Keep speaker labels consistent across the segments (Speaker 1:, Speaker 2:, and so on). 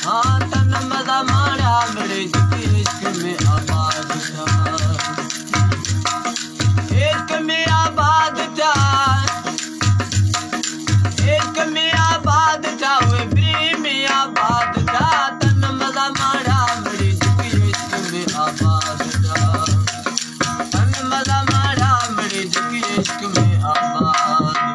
Speaker 1: हाँ तन मजा मारा मेरे जिकी इश्क में आबाद था, इश्क में आबाद था, इश्क में आबाद था, वे भी में आबाद था। तन मजा मारा मेरे जिकी इश्क में आबाद था, तन मजा मारा मेरे जिकी इश्क में आबाद।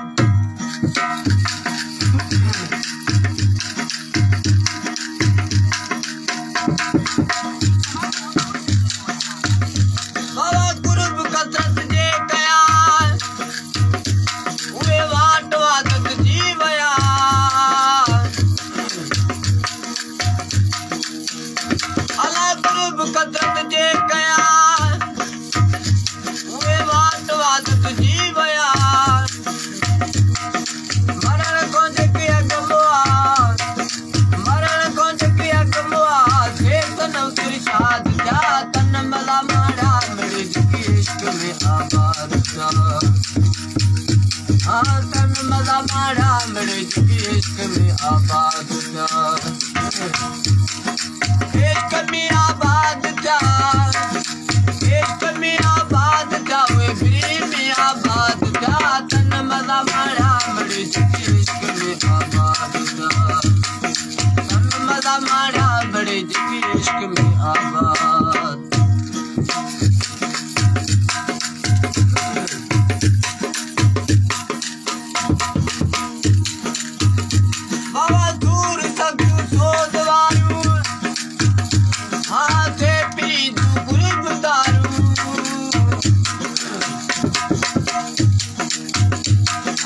Speaker 1: बाबा कुर्ब कसरत जे कया उहे वाट वादत जी वया, अला कुर्ब कसरत जे कया उहे वाट वादत जी वया। मरण को जकी अगमुआ, मरण को जकी अगमुआ, थे सनम तिरशाद जा। तन मला मारा मेरे जिकी इश्क में आबाद था, हाँ तन मला मारा मेरे जिकी इश्क में आबाद था, इश्क में आबाद था, इश्क में आबाद था, वे भी में आबाद था। तन मला मारा मेरे जिकी इश्क में आबाद था, तन मला मारा मेरे जिकी इश्क में आबाद। बाबा दूर सगू सोदवारू, हाँ थे पी गुरब दारू,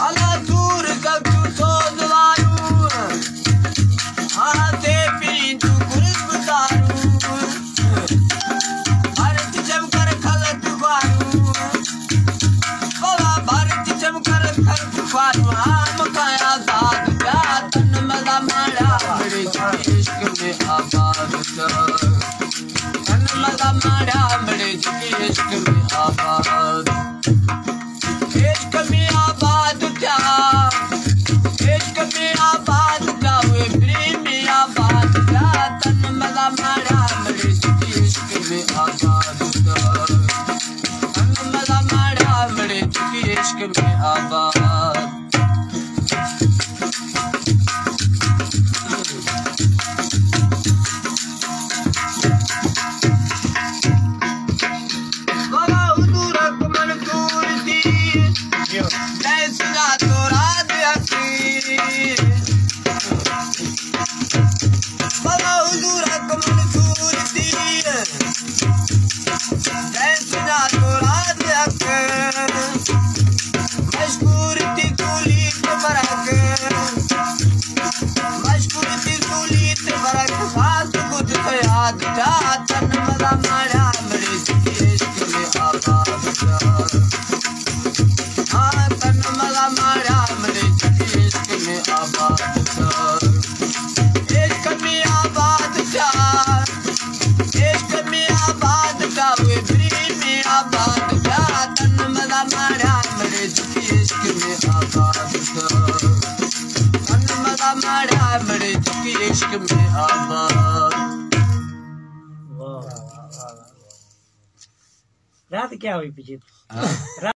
Speaker 1: अला दूर सगू सोदवारू, हाँ थे पी गुरब दारू। भारत चमकर खलक वारू, बाबा भारत चमकर खलक वारू, हाँ मकाया दाद जा। तन मला मारा मेरे जिकी इश्क में आबाद था, तन मला मारा मेरे जिकी इश्क में आबाद। इश्क में आबाद था, इश्क में आबाद था, वे भी में आबाद था। तन मला मारा मेरे जिकी इश्क में आबाद था, तन मला मारा मेरे जिकी इश्क में आबाद। बाबा हुजूरक मंजूर थी, ऐसा तो रात अखी, बाबा हुजूरक मंजूर थी, ऐसा तो रात अखी। मशकूर थी कुली बरक, मशकूर थी कुली बरक, खास कुछ तो याद था। तन मला मारा मेरे जिकी इश्क में आबाद था, हाँ तन मला मारा मेरे जिकी इश्क में आबाद था, इश्क में आबाद था, इश्क में आबाद था, वे भी में आबाद था। तन मला मारा मेरे जिकी इश्क में आबाद था, तन मला मारा मेरे जिकी इश्क में आबाद।
Speaker 2: रात क्या हुई पीछे?